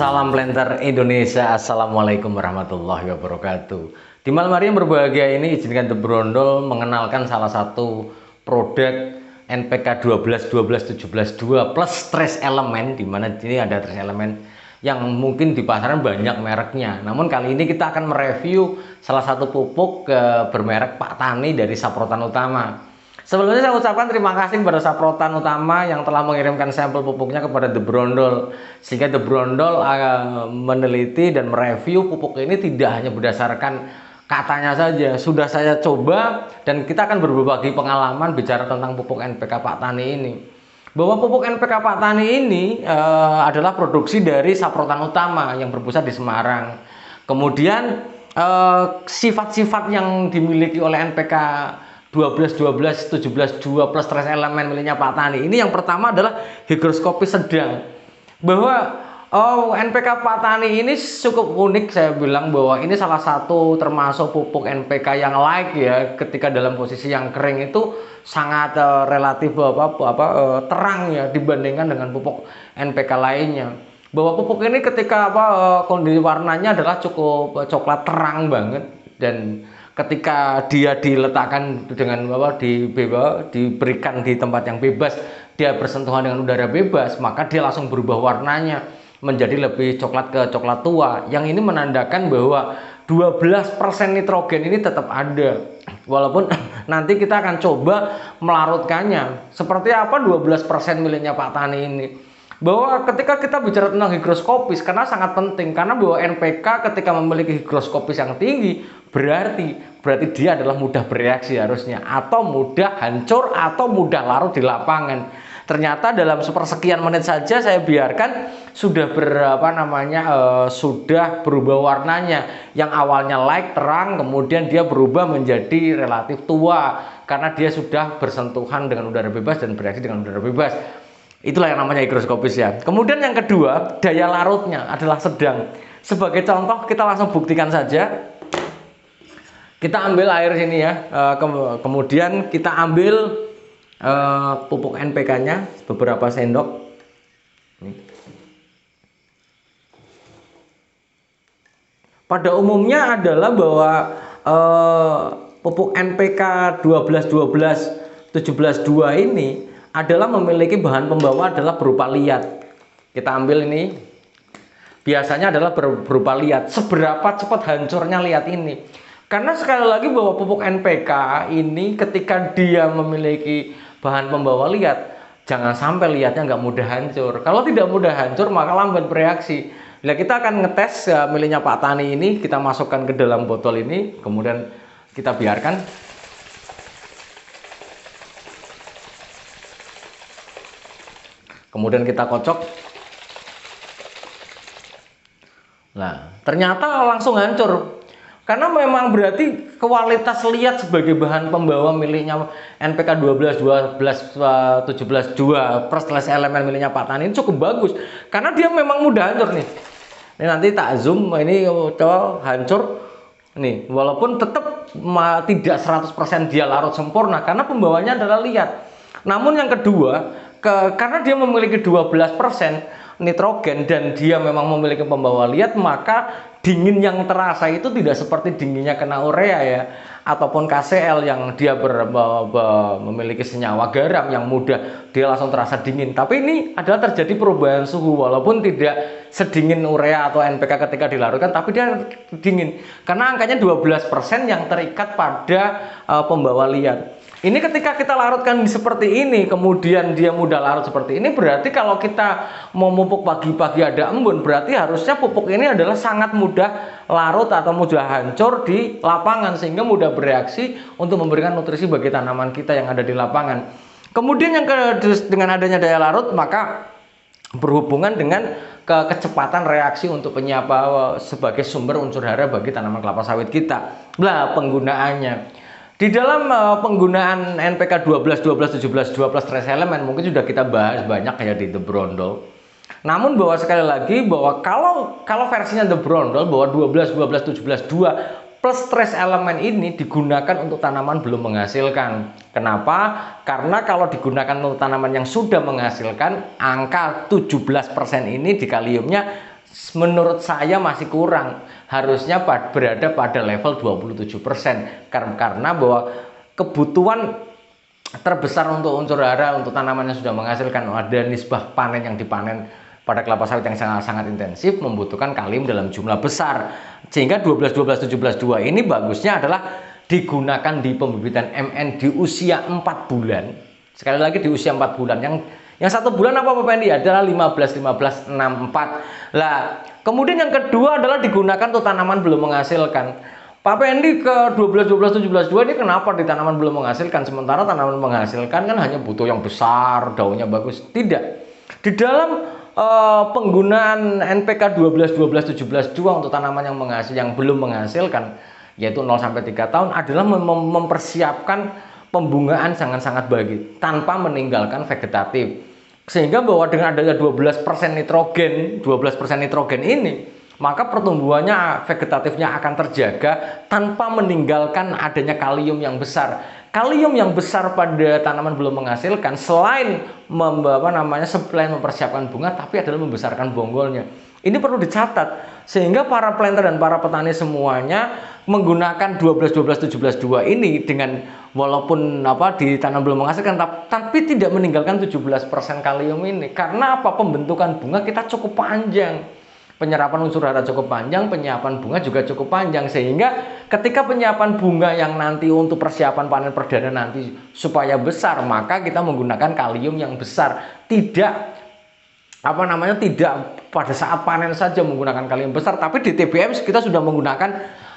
Salam planter Indonesia, Assalamualaikum warahmatullahi wabarakatuh. Di malam hari yang berbahagia ini, izinkan The Brondol mengenalkan salah satu produk NPK 12-12-17-2 plus trace element, di mana ini ada trace element yang mungkin di pasaran banyak mereknya. Namun kali ini kita akan mereview salah satu pupuk bermerek Pak Tani dari Saprotan Utama. Sebelumnya saya ucapkan terima kasih kepada Saprotan Utama yang telah mengirimkan sampel pupuknya kepada The Brondol, sehingga The Brondol meneliti dan mereview pupuk ini tidak hanya berdasarkan katanya saja. Sudah saya coba dan kita akan berbagi pengalaman bicara tentang pupuk NPK Pak Tani ini. Bahwa pupuk NPK Pak Tani ini adalah produksi dari Saprotan Utama yang berpusat di Semarang. Kemudian sifat-sifat yang dimiliki oleh NPK 12-12-17-2 plus trace elemen miliknya Pak Tani ini, yang pertama adalah higroskopis sedang. Bahwa NPK Pak Tani ini cukup unik, saya bilang bahwa ini salah satu termasuk pupuk NPK yang light ya, ketika dalam posisi yang kering itu sangat relatif terang ya dibandingkan dengan pupuk NPK lainnya. Bahwa pupuk ini ketika kondisi warnanya adalah cukup coklat terang banget, dan ketika dia diletakkan dengan diberikan di tempat yang bebas, dia bersentuhan dengan udara bebas, maka dia langsung berubah warnanya menjadi lebih coklat ke coklat tua. Yang ini menandakan bahwa 12% nitrogen ini tetap ada. Walaupun nanti kita akan coba melarutkannya. Seperti apa 12% miliknya Pak Tani ini? Bahwa ketika kita bicara tentang higroskopis, karena sangat penting, karena bahwa NPK ketika memiliki higroskopis yang tinggi berarti dia adalah mudah bereaksi harusnya, atau mudah hancur, atau mudah larut di lapangan. Ternyata dalam sepersekian menit saja saya biarkan sudah sudah berubah warnanya, yang awalnya light terang kemudian dia berubah menjadi relatif tua karena dia sudah bersentuhan dengan udara bebas dan bereaksi dengan udara bebas. Itulah yang namanya higroskopis ya. Kemudian yang kedua, daya larutnya adalah sedang. Sebagai contoh kita langsung buktikan saja. Kita ambil air sini ya. Kemudian kita ambil pupuk NPK-nya beberapa sendok. Pada umumnya adalah bahwa pupuk NPK 12-12-17-2 ini adalah memiliki bahan pembawa adalah berupa liat. Kita ambil ini, biasanya adalah berupa liat. Seberapa cepat hancurnya liat ini? Karena sekali lagi bahwa pupuk NPK ini ketika dia memiliki bahan pembawa liat, jangan sampai liatnya nggak mudah hancur. Kalau tidak mudah hancur maka lambat bereaksi. Nah, kita akan ngetes miliknya Pak Tani ini, kita masukkan ke dalam botol ini, kemudian kita biarkan. Kemudian kita kocok. Nah, ternyata langsung hancur. Karena memang berarti kualitas liat sebagai bahan pembawa miliknya NPK 12-12-17-2 plus trace elemen miliknya Pak Tani ini cukup bagus. Karena dia memang mudah hancur nih. Ini nanti tak zoom, ini hancur. Nih, walaupun tetap tidak 100% dia larut sempurna karena pembawanya adalah liat. Namun yang kedua, karena dia memiliki 12% nitrogen dan dia memang memiliki pembawa liat, maka dingin yang terasa itu tidak seperti dinginnya kena urea ya, ataupun KCl yang dia memiliki senyawa garam yang mudah dia langsung terasa dingin. Tapi ini adalah terjadi perubahan suhu, walaupun tidak sedingin urea atau NPK ketika dilarutkan, tapi dia dingin karena angkanya 12% yang terikat pada pembawa liat. Ini ketika kita larutkan seperti ini, kemudian dia mudah larut seperti ini, berarti kalau kita mau pupuk pagi-pagi ada embun, berarti harusnya pupuk ini adalah sangat mudah larut atau mudah hancur di lapangan, sehingga mudah bereaksi untuk memberikan nutrisi bagi tanaman kita yang ada di lapangan. Kemudian dengan adanya daya larut, maka berhubungan dengan kecepatan reaksi untuk penyapa sebagai sumber unsur hara bagi tanaman kelapa sawit kita. Nah, penggunaannya. Di dalam penggunaan NPK 12-12-17-2 plus trace elemen mungkin sudah kita bahas banyak ya di The Brondol. Namun bahwa sekali lagi bahwa kalau versinya The Brondol bahwa 12-12-17-2 plus trace elemen ini digunakan untuk tanaman belum menghasilkan. Kenapa? Karena kalau digunakan untuk tanaman yang sudah menghasilkan, angka 17% ini di kaliumnya menurut saya masih kurang. Harusnya berada pada level 27%. Karena bahwa kebutuhan terbesar untuk unsur hara untuk tanaman yang sudah menghasilkan, ada nisbah panen yang dipanen pada kelapa sawit yang sangat intensif, membutuhkan kalium dalam jumlah besar. Sehingga 12-12-17-2 ini bagusnya adalah digunakan di pembibitan MN di usia 4 bulan. Sekali lagi di usia 4 bulan. Yang 1 bulan apa Pak Pendi? Adalah 15-15-64. Lah, kemudian yang kedua adalah digunakan untuk tanaman belum menghasilkan. Pak Pendi ke 12-12-17-2 ini kenapa di tanaman belum menghasilkan? Sementara tanaman menghasilkan kan hanya butuh yang besar, daunnya bagus. Tidak. Di dalam penggunaan NPK 12-12-17-2 untuk tanaman yang belum menghasilkan, yaitu 0-3 tahun, adalah mempersiapkan pembungaan sangat-sangat baik tanpa meninggalkan vegetatif. Sehingga bahwa dengan adanya 12% nitrogen ini, maka pertumbuhannya vegetatifnya akan terjaga tanpa meninggalkan adanya kalium yang besar. Kalium yang besar pada tanaman belum menghasilkan selain selain mempersiapkan bunga, tapi adalah membesarkan bonggolnya. Ini perlu dicatat sehingga para planter dan para petani semuanya menggunakan 12-12-17-2 ini dengan walaupun di tanam belum menghasilkan tapi tidak meninggalkan 17% kalium ini. Karena apa? Pembentukan bunga kita cukup panjang. Penyerapan unsur hara cukup panjang, penyiapan bunga juga cukup panjang, sehingga ketika penyiapan bunga yang nanti untuk persiapan panen perdana nanti supaya besar, maka kita menggunakan kalium yang besar. Tidak pada saat panen saja menggunakan kalium besar, tapi di TBM kita sudah menggunakan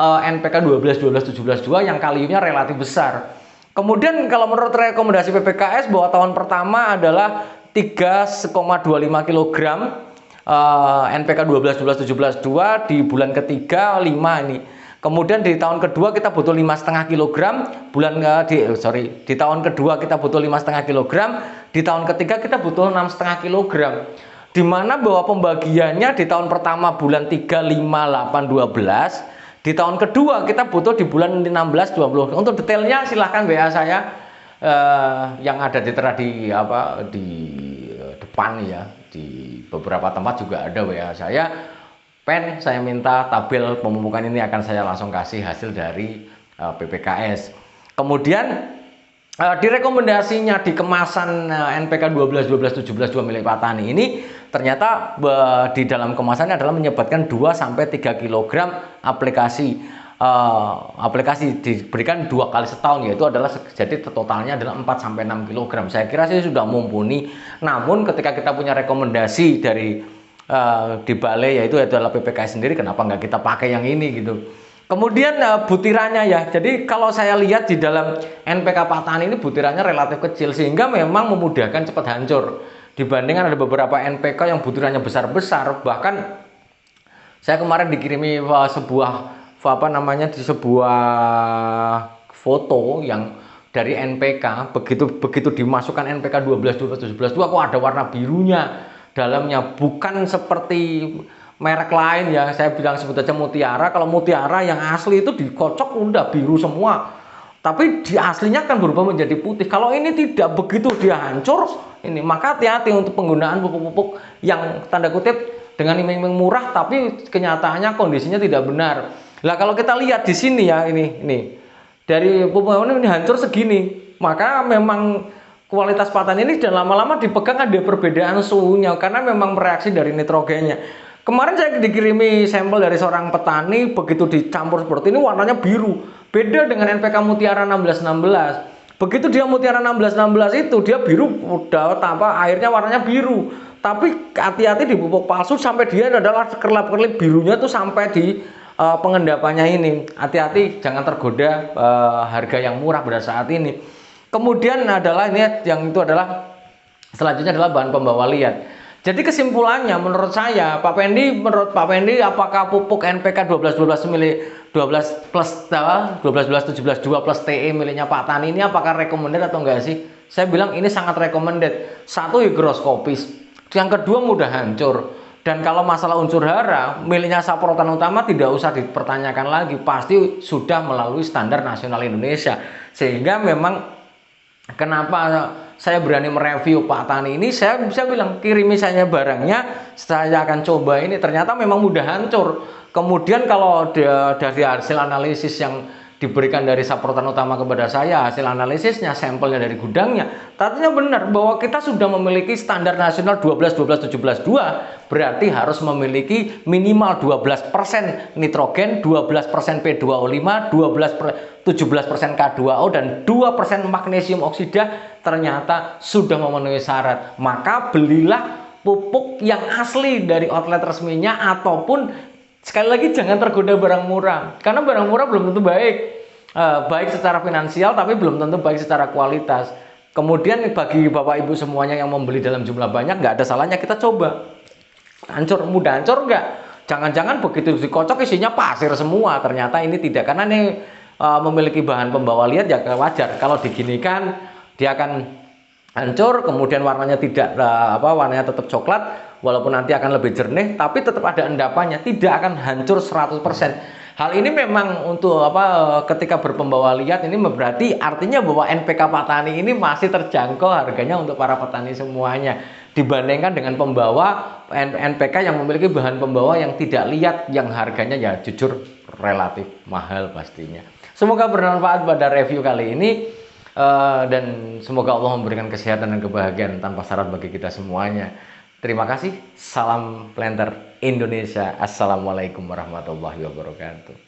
NPK 12-12-17-2 yang kaliumnya relatif besar. Kemudian kalau menurut rekomendasi PPKS bahwa tahun pertama adalah 3,25 kg NPK 12-12-17-2, di bulan ketiga 5 ini. Kemudian di tahun kedua kita butuh 5,5 kg, di tahun kedua kita butuh 5,5 kg, di tahun ketiga kita butuh 6,5 kg. Di mana bahwa pembagiannya di tahun pertama bulan 3, 5, 8, 12, di tahun kedua kita butuh di bulan 16, 20. Untuk detailnya silahkan WA saya yang ada di depan ya. Di beberapa tempat juga ada WA saya. Saya minta tabel pemupukan ini akan saya langsung kasih hasil dari PPKS. Kemudian di rekomendasinya di kemasan NPK 12-12-17-2 milik Pak Tani ini ternyata di dalam kemasannya adalah menyebutkan 2-3 kg aplikasi diberikan 2 kali setahun, yaitu adalah jadi totalnya adalah 4-6 kg. Saya kira sih sudah mumpuni. Namun ketika kita punya rekomendasi dari di balai yaitu adalah PPKS sendiri, kenapa nggak kita pakai yang ini gitu. Kemudian butirannya ya. Jadi kalau saya lihat di dalam NPK Pak Tani ini butirannya relatif kecil sehingga memang memudahkan cepat hancur. Dibandingkan ada beberapa NPK yang butirannya besar-besar, bahkan saya kemarin dikirimi sebuah foto yang dari NPK, begitu dimasukkan NPK 12-12-17-2 kok ada warna birunya dalamnya, bukan seperti merek lain ya. Saya bilang sebut aja Mutiara. Kalau Mutiara yang asli itu dikocok udah biru semua, tapi di aslinya kan berubah menjadi putih. Kalau ini tidak, begitu dia hancur ini, maka hati-hati untuk penggunaan pupuk-pupuk yang tanda kutip dengan iming-iming murah tapi kenyataannya kondisinya tidak benar. Lah kalau kita lihat di sini ya, ini dari pupuk ini hancur segini, maka memang kualitas paten ini dan lama-lama dipegang ada perbedaan suhunya karena memang mereaksi dari nitrogennya. Kemarin saya dikirimi sampel dari seorang petani, begitu dicampur seperti ini warnanya biru. Beda dengan NPK Mutiara 1616. Begitu dia Mutiara 1616 itu dia biru, udah airnya warnanya biru. Tapi hati-hati di pupuk palsu sampai dia adalah kerlap-kerlip birunya tuh sampai di pengendapannya ini. Hati-hati jangan tergoda harga yang murah pada saat ini. Kemudian adalah ini yang itu adalah selanjutnya adalah bahan pembawa liat. Jadi kesimpulannya menurut Pak Pendi apakah pupuk NPK 12-17-2 plus TE miliknya Pak Tani ini apakah recommended atau enggak sih? Saya bilang ini sangat recommended. Satu, hygroskopis. Yang kedua, mudah hancur. Dan kalau masalah unsur hara miliknya Saprotan Utama tidak usah dipertanyakan lagi, pasti sudah melalui standar nasional Indonesia. Sehingga memang kenapa saya berani mereview Pak Tani ini, saya bisa bilang kirimi saya barangnya, saya akan coba ini, ternyata memang mudah hancur. Kemudian kalau dari hasil analisis yang diberikan dari supportan utama kepada saya, hasil analisisnya, sampelnya dari gudangnya, tadinya benar bahwa kita sudah memiliki standar nasional 12 12 17 2, berarti harus memiliki minimal 12% nitrogen, 12% P2O5, 17% K2O dan 2% magnesium oksida, ternyata sudah memenuhi syarat. Maka belilah pupuk yang asli dari outlet resminya, ataupun sekali lagi jangan tergoda barang murah, karena barang murah belum tentu baik, baik secara finansial tapi belum tentu baik secara kualitas. Kemudian bagi Bapak Ibu semuanya yang membeli dalam jumlah banyak, nggak ada salahnya kita coba. Hancur, mudah hancur nggak? Jangan-jangan begitu dikocok isinya pasir semua, ternyata ini tidak, karena ini memiliki bahan pembawa liat, ya wajar kalau diginikan dia akan hancur, kemudian warnanya tidak warnanya tetap coklat, walaupun nanti akan lebih jernih, tapi tetap ada endapannya, tidak akan hancur 100%. Hal ini memang untuk ketika berpembawa liat ini berarti artinya bahwa NPK Pak Tani ini masih terjangkau harganya untuk para petani semuanya, dibandingkan dengan pembawa NPK yang memiliki bahan pembawa yang tidak liat, yang harganya ya jujur relatif mahal pastinya. Semoga bermanfaat pada review kali ini. Dan semoga Allah memberikan kesehatan dan kebahagiaan tanpa syarat bagi kita semuanya. Terima kasih. Salam Planter Indonesia. Assalamualaikum warahmatullahi wabarakatuh.